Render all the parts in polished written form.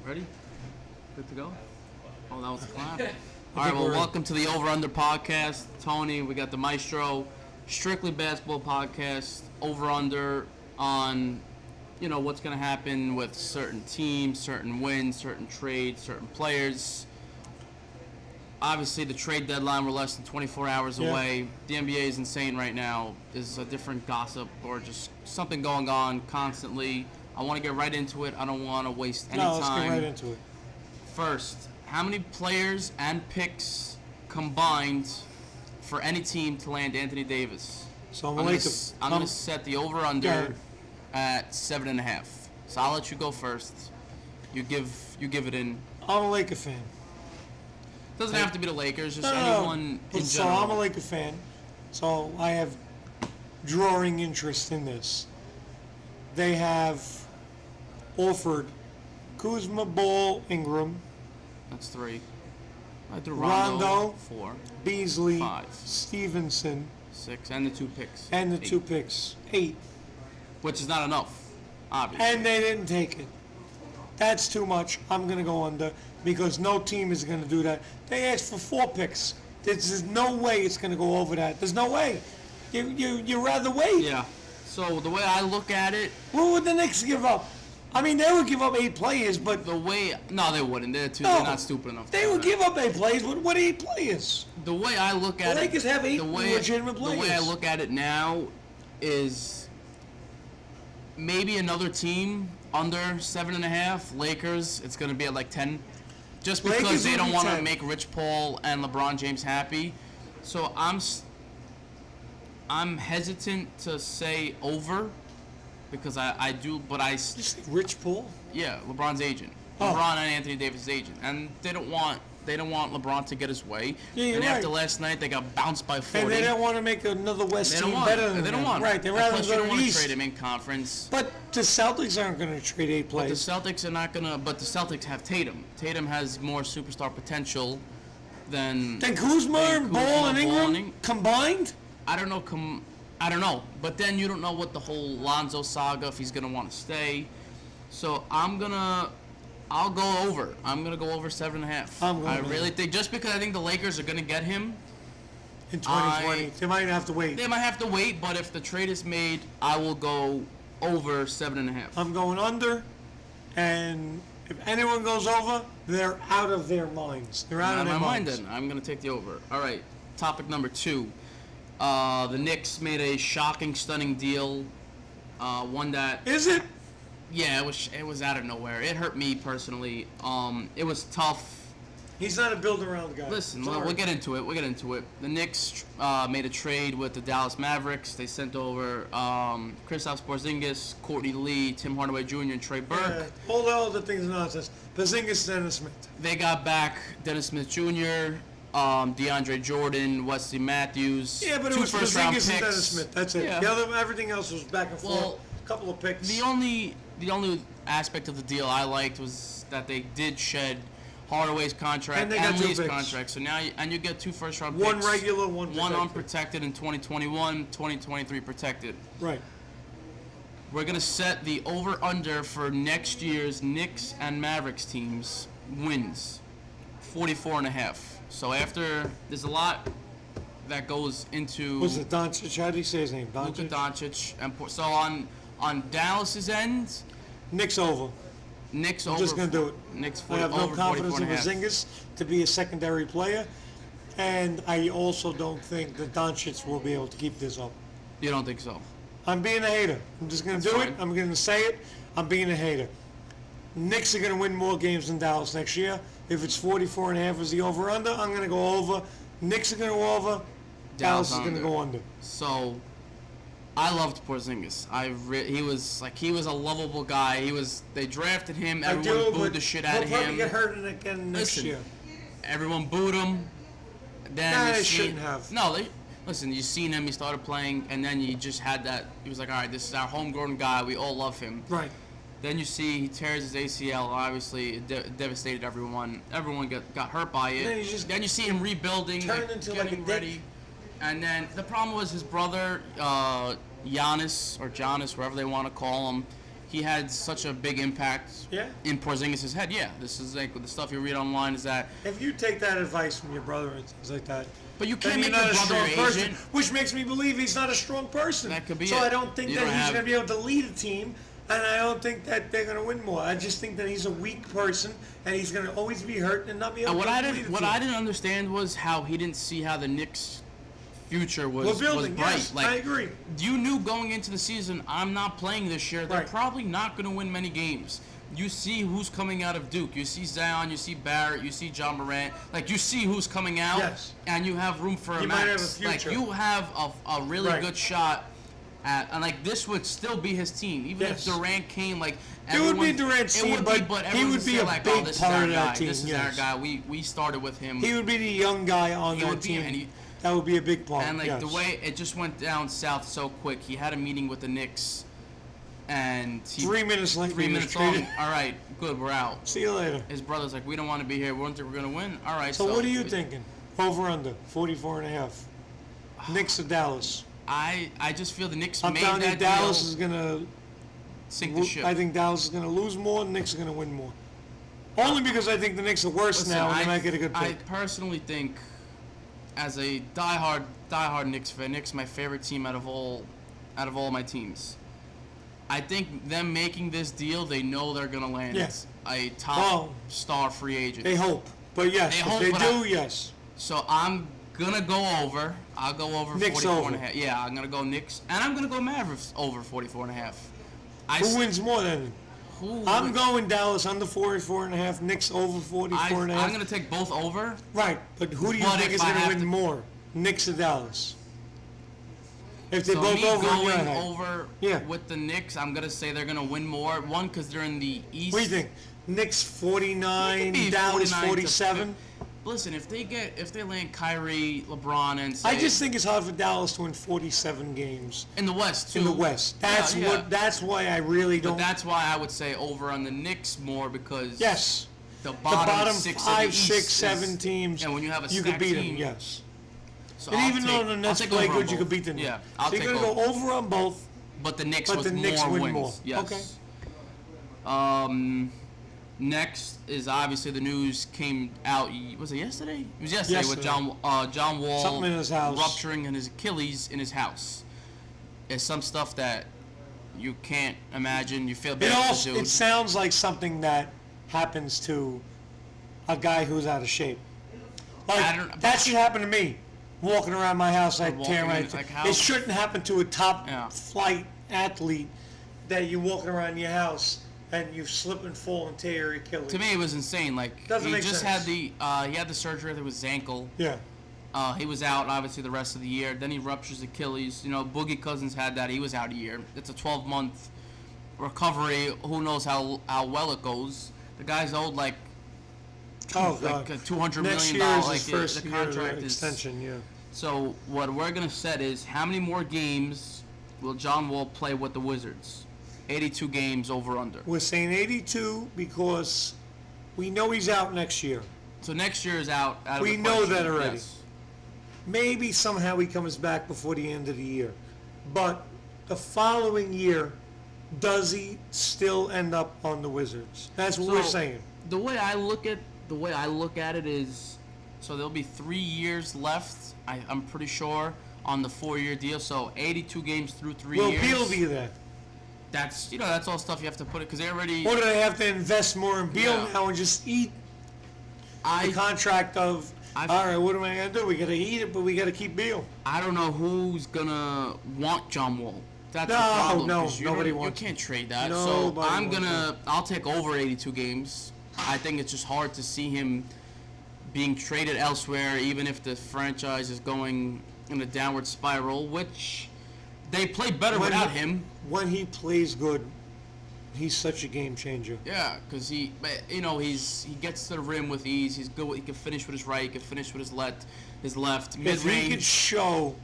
Ready? Good to go? Oh, that was a clap. All right, well, welcome to the Over Under podcast. Tony, we got the Maestro, strictly basketball podcast, Over Under on, what's going to happen with certain teams, certain wins, certain trades, certain players. Obviously, the trade deadline, we're less than 24 hours away. The NBA is insane right now. There's a different gossip or just something going on constantly. I want to get right into it. I don't want to waste any time. Let's get right into it. First, how many players and picks combined for any team to land Anthony Davis? So I'm going to set the over-under at 7.5. So I'll let you go first. You give it in. I'm a Laker fan. Doesn't have to be the Lakers, just anyone in so general. I'm a Laker fan, so I have drawing interest in this. They have offered Kuzma, Ball, Ingram. That's 3. I do Rondo, 4. Beasley, 5. Stevenson. 6, and the 2 picks. And the 8. 2 picks. 8. Which is not enough, obviously. And they didn't take it. That's too much. I'm going to go under because no team is going to do that. They asked for 4 picks. There's no way it's going to go over that. There's no way. You rather wait. Yeah. So the way I look at it, what would the Knicks give up? I mean, they would give up 8 players, but no, they wouldn't. They're not stupid enough. They would give up 8 players. What 8 players? The way I look at the Lakers have 8 legitimate players. The way I look at it now is maybe another team under 7.5. Lakers, it's going to be at like 10, just because Lakers they don't want to 10. make Rich Paul and LeBron James happy. So I'm hesitant to say over. Because I do, but I... Rich Paul? Yeah, LeBron's agent. LeBron and Anthony Davis' agent. And they don't want LeBron to get his way. Yeah, and right. after last night, they got bounced by 40. And they don't want to make another West team better than them. They don't want Right, they rather Plus, go you to don't the want to East. trade him in conference. But the Celtics aren't going to trade 8 players. But the Celtics are not going to... But the Celtics have Tatum. Tatum has more superstar potential than Kuzma and Ball and Ingram combined? I don't know, but then you don't know what the whole Lonzo saga, if he's going to want to stay. So I'll go over. I'm going to go over 7.5. I really think, just because I think the Lakers are going to get him. In 2020. They might have to wait. They might have to wait, but if the trade is made, I will go over 7.5. I'm going under, and if anyone goes over, they're out of their minds. They're out of their minds. Then. I'm going to take the over. All right, topic number 2. The Knicks made a shocking, stunning deal. One that... Is it? Yeah, it was out of nowhere. It hurt me personally. It was tough. He's not a build-around guy. Listen, we'll get into it. The Knicks made a trade with the Dallas Mavericks. They sent over Kristaps Porzingis, Courtney Lee, Tim Hardaway Jr., and Trey Burke. All the things are nonsense. Porzingis, Dennis Smith. They got back Dennis Smith Jr., DeAndre Jordan, Wesley Matthews. Yeah, but it 2 was first-round Porzingis picks. and Dennis Smith. That's it. Yeah. Everything else was back and forth. A couple of picks. The only aspect of the deal I liked was that they did shed Hardaway's contract and Lee's contract. So now you get 2 first-round picks. One regular, one protected. One unprotected in 2021, 2023 protected. Right. We're going to set the over-under for next year's Knicks and Mavericks teams wins, 44.5. So after, there's a lot that goes into... Was it Doncic? How do you say his name? Luka Doncic. And so on Dallas's end... Knicks over. I'm just going to do it. Knicks I have no confidence in Porzingis to be a secondary player. And I also don't think that Doncic will be able to keep this up. You don't think so? I'm being a hater. I'm just going to do it. I'm going to say it. I'm being a hater. Knicks are going to win more games than Dallas next year. If it's 44.5 is the over-under, I'm going to go over. Knicks are going to go over. Dallas is going to go under. So, I loved Porzingis. He was a lovable guy. They drafted him. Everyone booed the shit out of him. He'll probably get hurt again next year. Everyone booed him. Then they shouldn't have. No, listen. You seen him. He started playing, and then you just had that. He was like, all right, this is our homegrown guy. We all love him. Right. Then you see he tears his ACL. Obviously, it devastated everyone. Everyone got hurt by it. Then you see him rebuilding, getting ready. And then the problem was his brother, Giannis, wherever they want to call him, he had such a big impact Yeah. in Porzingis' head. Yeah, this is like the stuff you read online is that. If you take that advice from your brother and things like that, But you then can't you're make your not a brother strong your person, agent. which makes me believe he's not a strong person. That could be so it. I don't think You that don't he's have- going to be able to lead a team, and I don't think that they're going to win more. I just think that he's a weak person, and he's going to always be hurt and not be able And to lead a team. what I didn't understand was how he didn't see how the Knicks' future was We're building, bright. yes, Like, I agree. You knew going into the season, I'm not playing this year. They're Right. probably not going to win many games. You see who's coming out of Duke. You see Zion. You see Barrett. You see John Morant. Like, you see who's coming out. Yes. And you have room for a You max. might have a future. Like, you have a really Right. good shot at, and like this would still be his team, even Yes. if Durant came. Like, It would be everyone- Durant's it team, would be, but he everyone would be say, a like, big oh, this part is our of that guy. team, This is yes. our guy. We started with him. He would be the young guy on He that would be, team. and he- That would be a big part. And like yes. the way it just went down south so quick, he had a meeting with the Knicks, and he 3 minutes later, 3 he was minutes long. traded. All right, good, we're out. See you later. His brother's like, we don't want to be here. We don't think we're gonna win. All right. So what are you thinking? Over under 44.5. Knicks or Dallas? I just feel the Knicks I'm made telling you, that Dallas deal. is gonna. Sink the ship. I think Dallas is gonna lose more. Knicks are gonna win more. Only because I think the Knicks are worse Listen, now, and they might get a good I pick. personally think, as a diehard Knicks fan, Knicks my favorite team out of all my teams. I think them making this deal, they know they're gonna land Yes. a top Well, star free agent. They hope, but yes, They if hope, they but do, yes. So I'm gonna go over. I'll go over Knicks 44 over. and a half. Yeah, I'm gonna go Knicks, and I'm gonna go Mavericks over 44 and a half. Who wins more then? I'm wins? going Dallas under 44.5. Knicks over 44.5. I'm gonna take both over. Right, but who do you But think if is I going to have win to- more? Knicks or Dallas? If they're So both me over, in your going head. over Yeah. with the Knicks, I'm gonna say they're gonna win more. One, because they're in the East. What do you think? Knicks It could 49, be Dallas 49 to 47. Listen, if they land Kyrie, LeBron, and say I just think it's hard for Dallas to win 47 games in the West too. in the West. That's Yeah, yeah. That's why I really But don't. that's why I would say over on the Knicks more because Yes, the the bottom, bottom six of 5, the East 6, 7 is, teams. and when you have a you stacked could beat team, them. Yes, So and I'll even take- though the I'll Nets take play over on good, you could both. beat them. Yeah, So I'll you're take gonna over. go over on both. But the Knicks But with the Knicks more win wins. more. Yes. Okay. Next is obviously the news came out. Was it yesterday? It was yesterday with John Wall Something in his house. rupturing his Achilles in his house. It's some stuff that you can't imagine. You feel bad for the dude. It sounds like something that happens to a guy who's out of shape. I don't- Like that should happen to me. Walking around my house, I walking tear my. in, like, how- It shouldn't happen to a top Yeah. flight athlete that you're walking around your house and you slip and fall and tear your Achilles. To me, it was insane. Like Doesn't he make just sense. had he had the surgery with his ankle. Yeah. He was out obviously the rest of the year. Then he ruptures Achilles. You know, Boogie Cousins had that. He was out a year. It's a 12-month recovery. Who knows how well it goes? The guy's owed like Oh God. $200 Next million. year is Like his first the year contract is. extension. Yeah. So what we're gonna set is how many more games will John Wall play with the Wizards? 82 games over under. We're saying 82 because we know he's out next year. So next year is out of We the know question. that already. Yes. Maybe somehow he comes back before the end of the year. But the following year, does he still end up on the Wizards? That's what we're So, saying. The way I look at it is, so there'll be 3 years left. I'm pretty sure on the 4-year deal. So 82 games through 3 Will years. Beal be there? That's that's all stuff you have to put it because they already. Or do they have to invest more in Beal Yeah. now and just eat the I contract of, all right, what am I going to do? We got to eat it, but we got to keep Beal. I don't know who's gonna want John Wall. That's the No, problem. no, 'cause nobody you wants can't trade that. Nobody so I'm wants I'll take over 82 games. I think it's just hard to see him being traded elsewhere, even if the franchise is going in a downward spiral, which they play better without him. When he plays good, he's such a game changer. Yeah, because he gets to the rim with ease. He's good. He can finish with his right. He can finish with his left. If he could Mid-range. show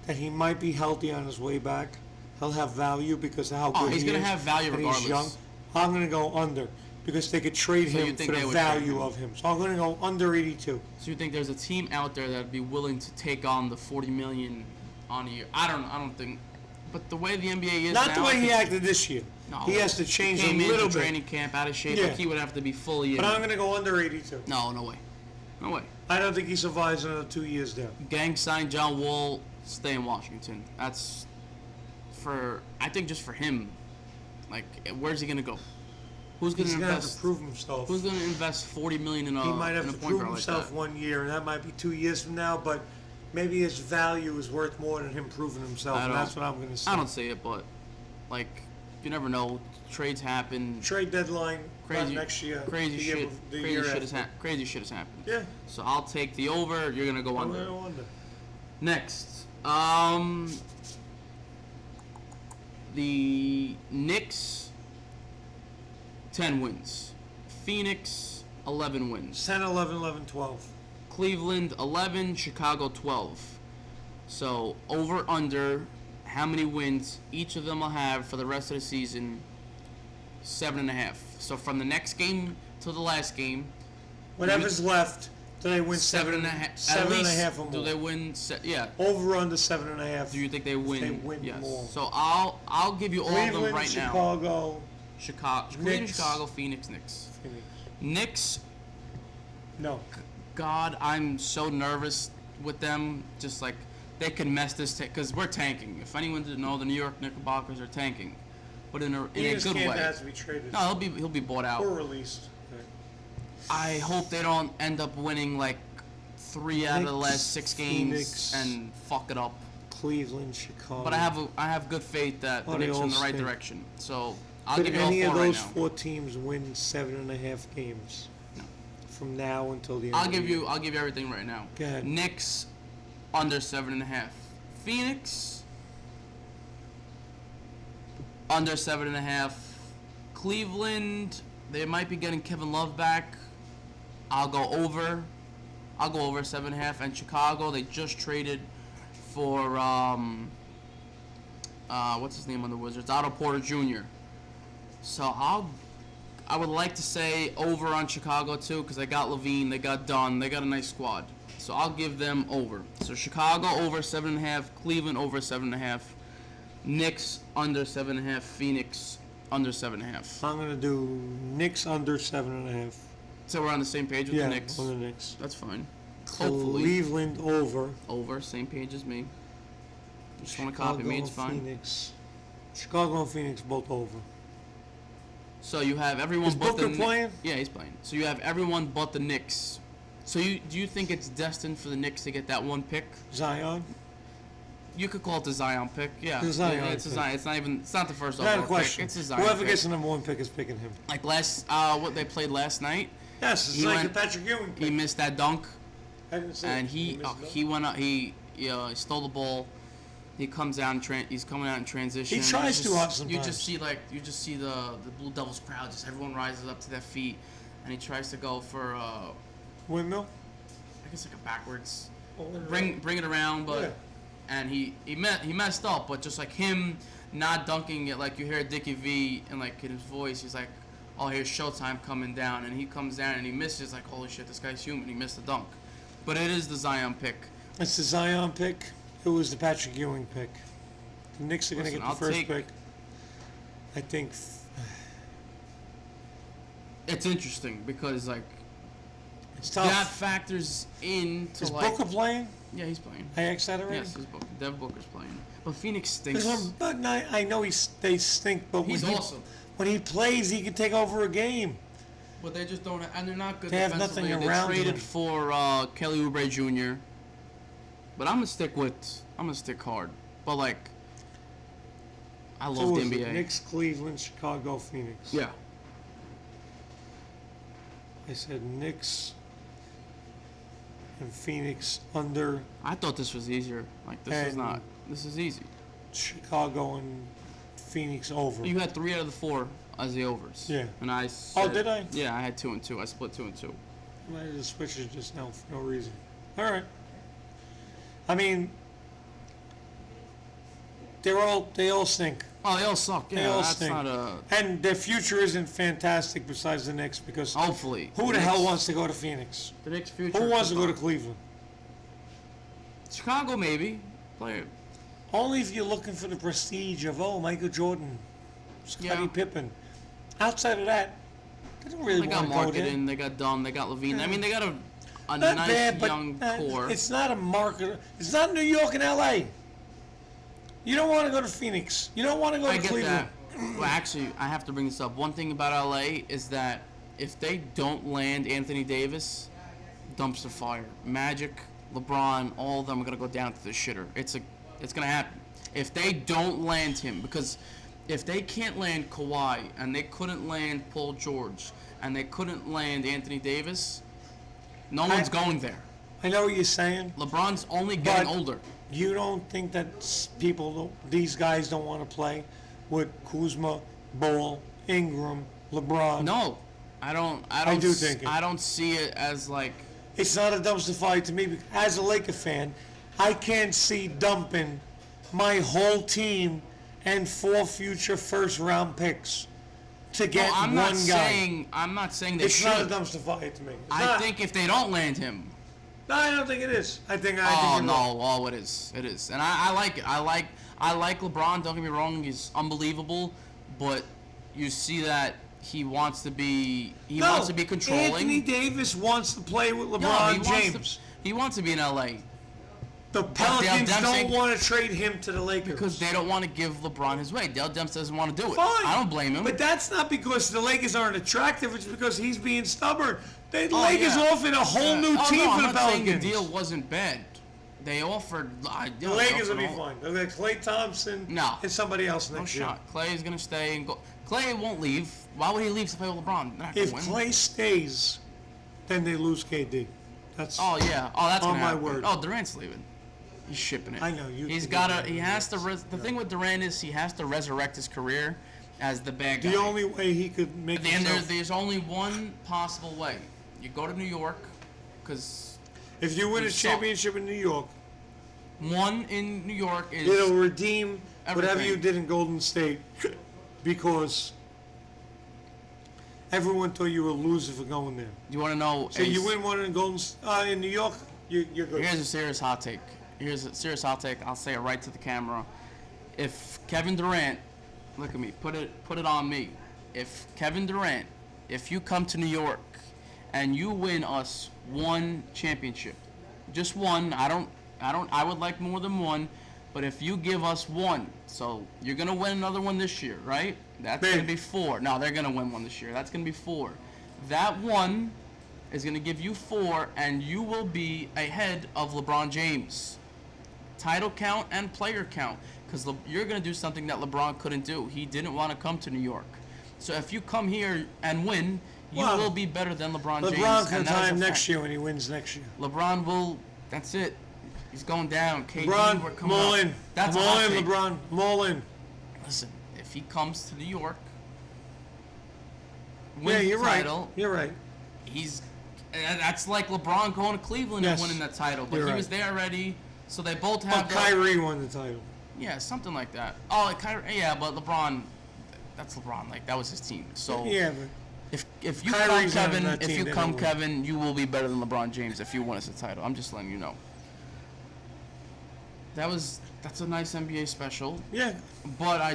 that he might be healthy on his way back, he'll have value because of how good he's he is. gonna have value and he's young. regardless. I'm going to go under because they could trade So you him think for they the would trade value him? of him. So I'm going to go under 82. So you think there's a team out there that'd be willing to take on the $40 million on a year? I don't think. But the way the NBA is Not now, the I way he think- acted this year. No, he has to change he a came little into bit. training camp out of shape. Yeah. Like he would have to be fully in. But I'm going to go under 82. No way. No way. I don't think he survives another 2 years there. Gang signed John Wall, stay in Washington. That's I think just for him. Like, where's he going to go? Who's going to He's going to have invest? to prove himself. Who's going to invest $40 million in a He might have in a to point prove guard himself like that? 1 year, and that might be 2 years from now, but maybe his value is worth more than him proving himself, and that's what I'm going to say. I don't see it, but, like, you never know. Trades happen. Trade deadline, not Crazy, next year. crazy the year shit. bef- the Crazy year shit after. crazy shit has happened. Yeah. So I'll take the over. You're gonna go I'm under. going to go under. Next, the Knicks, 10 wins. Phoenix, 11 wins. 10, 11, 11, 12. Cleveland, 11. Chicago, 12. So over under, how many wins each of them will have for the rest of the season? 7.5. So from the next game to the last game, Whatever's left, do they win 7.5. seven and a half or more? Do they win? Yeah. Over under 7.5. Do you think they win? They win yes. more. So I'll give you all of them Cleveland, right now. Chicago, Cleveland, Knicks. Chicago, Phoenix, Knicks. Phoenix. Knicks. No. God, I'm so nervous with them. Just like they could mess this because we're tanking. If anyone didn't know, the New York Knickerbockers are tanking, but in a He just good can't way. has to be traded. No, he'll be bought out. Or released. I hope they don't end up winning like 3 out of the Knicks, last 6 games Phoenix. and fuck it up. Cleveland, Chicago. But I have good faith that the Oh, they Knicks are in the all right stink. direction. So I'll Could give you all any 4 of right those now. 4 teams win 7.5 games? No. From now until the end. I'll of the give year? you everything right now. Go ahead. Knicks under 7.5. Phoenix under 7.5. Cleveland, they might be getting Kevin Love back. I'll go over 7.5. And Chicago, they just traded for what's his name on the Wizards? Otto Porter Jr. So I would like to say over on Chicago too, because they got Levine, they got Dunn, they got a nice squad. So I'll give them over. So Chicago over 7.5, Cleveland over 7.5, Knicks under 7.5, Phoenix under 7.5. I'm going to do Knicks under 7.5. So we're on the same page with Yeah, the Knicks. on the Knicks. That's fine. Hopefully Cleveland over. over, same page as me. Just want to copy me, it's fine. Phoenix. Chicago and Phoenix both over. So you have everyone Is but Booker the playing? Yeah, he's playing. So you have everyone but the Knicks. So do you think it's destined for the Knicks to get that one pick? Zion? You could call it the Zion pick. Yeah, The Zion yeah, it's a pick. Zion. It's not the first Not a overall question. pick. It's a Zion Whoever pick. gets the number 1 pick is picking him. Like what they played last night. Yes, it's He like went- the Patrick Ewing pick. He missed that dunk, I didn't see and it. he missed it. went out. He stole the ball. He comes out and he's coming out in transition. He tries You too hard just- sometimes. You just see the Blue Devils crowd. Just everyone rises up to their feet, and he tries to go for Windmill? I guess like a backwards. Oh, Bring it around, but Yeah. and he messed up, but just like him not dunking it, like you hear Dickie V and like in his voice, he's like, "Oh, here's Showtime coming down," and he comes down and he misses. Like, holy shit, this guy's human. He missed the dunk, but it is the Zion pick. It's the Zion pick. It was the Patrick Ewing pick. The Knicks are going to Listen, get the I'll first take- pick. I think. It's interesting because like It's that tough. factors into Is like Booker playing? yeah, he's playing. I asked that already? Yes, it's Booker. Devin Booker's playing, but Phoenix stinks. But I know they stink, but He's when awesome. when he plays, he can take over a game. But they just don't, and they're not good They have defensively. nothing They around traded him. for Kelly Oubre Jr. But I'm gonna stick hard. But like, I So love the was it NBA. Knicks, Cleveland, Chicago, Phoenix. Yeah. I said Knicks and Phoenix under I thought this was easier. Like this is And- not. This is easy. Chicago and Phoenix over. You had 3 out of the 4 as the overs. Yeah. And I. Oh, Said, did I? Yeah, I had 2 and 2. I split 2 and 2. I might have just switched it just now for no reason. All right. I mean, they all stink. Oh, they all suck. They Yeah, all that's stink. not a. And their future isn't fantastic besides the Knicks because Hopefully. who the hell wants to go to Phoenix? The Knicks' future? Who wants to go to suck. Cleveland? Chicago, maybe. Play it. Only if you're looking for the prestige of, oh, Michael Jordan. Scottie Yeah. Pippen. Outside of that, I don't really They got want to go there. Marketing, they got Dunn, they got Levine. I mean, they got a Not nice bad, but young core. it's not a market. It's not New York and L.A. You don't want to go to Phoenix. You don't want to go I to get Cleveland. that. Well, actually, I have to bring this up. One thing about LA is that if they don't land Anthony Davis, dumpster fire. Magic, LeBron, all of them are gonna go down to the shitter. It's gonna happen. If they don't land him, because if they can't land Kawhi and they couldn't land Paul George and they couldn't land Anthony Davis, no one's going there. I know what you're saying. LeBron's only getting But- older. You don't think that these guys don't want to play with Kuzma, Ball, Ingram, LeBron? No, I don't. do think it. I don't see it as like. It's not a dumpster fire to me. As a Laker fan, I can't see dumping my whole team and 4 future first-round picks to get No, one guy. I'm not saying they It's should. not a dumpster fire to me. It's I not. think if they don't land him. No, I don't think it is. I think Oh you're no! wrong. Oh, it is. It is, and I like it. I like LeBron. Don't get me wrong; he's unbelievable, but you see that he wants to be. He No, wants to be controlling. Anthony Davis wants to play with No, LeBron he wants James. to. He wants to be in LA The Pelicans Dempsey- don't want to trade him to the Lakers. because they don't want to give LeBron his way. Dale Dempsey doesn't want to do it. Fine. I don't blame him. But that's not because the Lakers aren't attractive. It's because he's being stubborn. The Oh, Lakers yeah. offered a whole new Oh, team no, for the I'm not saying Pelicans. the deal wasn't bad. They offered. The Lakers will be fine. They'll get Klay Thompson No. and somebody else No next year. shot. Clay is gonna stay and go. Clay won't leave. Why would he leave to play with LeBron? They're not If gonna win. Klay stays, then they lose KD. That's Oh yeah. Oh, that's On gonna my happen. word. Oh, Durant's leaving. He's shipping it. I know, you He's think got to. about He it. has to. The thing with Durant is he has to resurrect his career as the bad guy. the only way he could make And himself. there's only one possible way. You go to New York, because If you win a you suck. championship in New York, one in New York is. it'll redeem whatever Everything. you did in Golden State, because everyone thought you were a loser for going there. You want to know? So you win one in in New York, you're good. Here's a serious hot take. Here's a serious hot take. I'll say it right to the camera. If Kevin Durant, look at me, put it on me. If Kevin Durant, if you come to New York and you win us one championship, just one, I would like more than one, but if you give us one, so you're gonna win another one this year, right? That's Big. gonna be 4. No, they're gonna win one this year. That's gonna be 4. That one is going to give you 4, and you will be ahead of LeBron James. Title count and player count, because you're going to do something that LeBron couldn't do. He didn't want to come to New York. So if you come here and win, you Well, will be better than LeBron James. LeBron can and that is tie a him next fact. year when he wins next year. LeBron will. That's it. He's going down. KD, we're LeBron, coming I'm all up. in. That's I'm a all hot in, take. LeBron. I'm all in. Listen, if he comes to New York, Yeah, wins you're the right. title, You're right. he's that's like LeBron going to Cleveland Yes, and winning that title, but you're he right. was there already, so they both Oh, have Kyrie won the title. yeah, something like that. Oh, like Kyrie, yeah, but LeBron, that's LeBron, like that was his team. So Yeah, but if you Kyrie's come not on Kevin, that if team, you they come don't win. Kevin, you will be better than LeBron James if you win us a title. I'm just letting you know. That's a nice NBA special. yeah, But I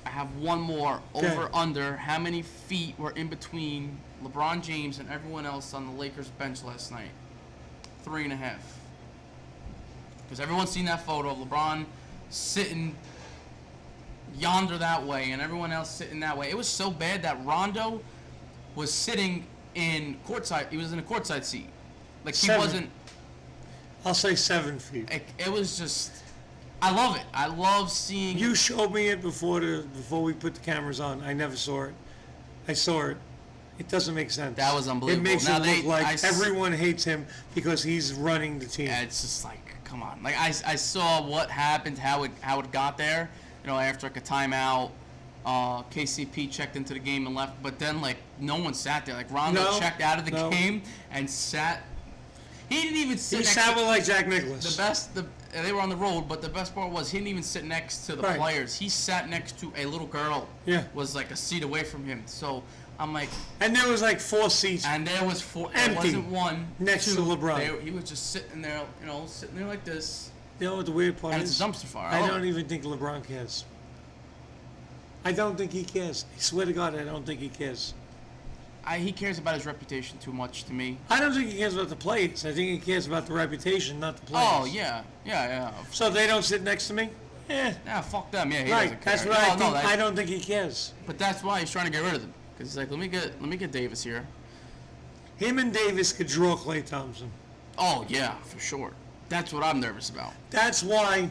have one more. Okay. Over under how many feet were in between LeBron James and everyone else on the Lakers bench last night? 3.5. Because everyone's seen that photo of LeBron sitting yonder that way and everyone else sitting that way. It was so bad that Rondo was sitting in courtside. He was in a courtside seat. Like he 7. wasn't. I'll say 7 feet. It was just. I love it. I love seeing. You showed me it before we put the cameras on. I never saw it. I saw it. It doesn't make sense. That was unbelievable. It makes Now it look like I everyone hates him because he's running the team. Yeah, it's just like, come on. Like I saw what happened, how it got there. You know, after like a timeout, KCP checked into the game and left. But then like no one sat there. Like Rondo No, checked out of the no. game and sat. He didn't even sit. He next sounded to, like Jack Nicklaus. they were on the road, but the best part was he didn't even sit next to the Right. players. He sat next to a little girl. Yeah. Was like a seat away from him. So I'm like, And there was like 4 seats. and there was 4. There Empty. wasn't one. Next to 2. LeBron. He was just sitting there, sitting there like this. You know what the weird part And is? it's a dumpster fire. I love don't it. even think LeBron cares. I don't think he cares. I swear to God, I don't think he cares. He cares about his reputation too much to me. I don't think he cares about the players. I think he cares about the reputation, not the players. Oh, yeah. So they don't sit next to me? Yeah, fuck them. Yeah, he Right. doesn't care. That's what I think. No, I don't think he cares. But that's why he's trying to get rid of them. Because he's like, let me get Davis here. Him and Davis could draw Klay Thompson. Oh, yeah, for sure. That's what I'm nervous about. That's why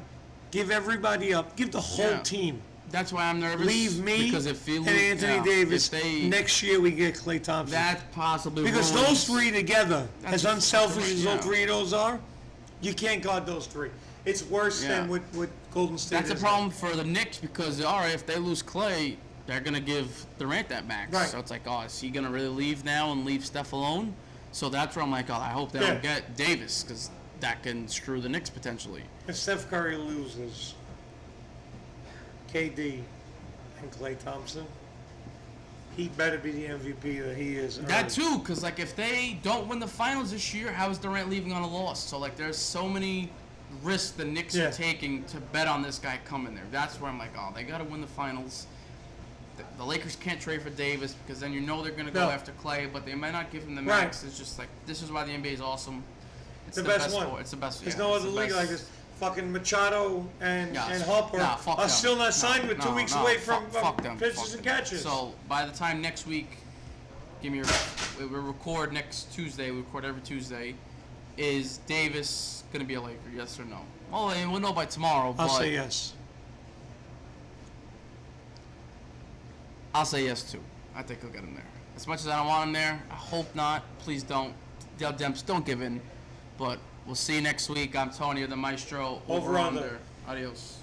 give everybody up. Give the whole Yeah. team. That's why I'm nervous. Leave me because if you and Anthony Davis. if they, Next year we get Klay Thompson. that possibly Because ruins- those three together, That's as unselfish as yeah. those three of those are, you can't guard those three. It's worse Yeah. than what Golden State That's a is. problem for the Knicks because, all right, if they lose Clay, they're going to give Durant that max. Right. So it's like, oh, is he going to really leave now and leave Steph alone? So that's where I'm like, oh, I hope they Yeah. don't get Davis because that can screw the Knicks potentially. If Steph Curry loses KD and Klay Thompson, he better be the MVP that he is. That earned. too, because like if they don't win the finals this year, how is Durant leaving on a loss? So like there's so many risks the Knicks Yeah. are taking to bet on this guy coming there. That's where I'm like, oh, they got to win the finals. The Lakers can't trade for Davis because then you know they're going to go No. after Clay, but they might not give him the Right. max. It's just like this is why the NBA is awesome. It's The best one. sport. It's the best. There's yeah, no it's other the league best. like this. Fucking Machado and Yeah, Harper nah, fuck are them. still not signed. We're 2 weeks away from fuck them. pitchers Fuck and them. catchers. So by the time next week, we record next Tuesday. We record every Tuesday. Is Davis gonna be a Laker? Yes or no? Well, we'll know by tomorrow. I'll but say yes. I'll say yes too. I think he'll get him there. As much as I don't want him there, I hope not. Please don't. Del Demps, don't give in. But we'll see you next week. I'm Tony, the Maestro. Over under. Adios.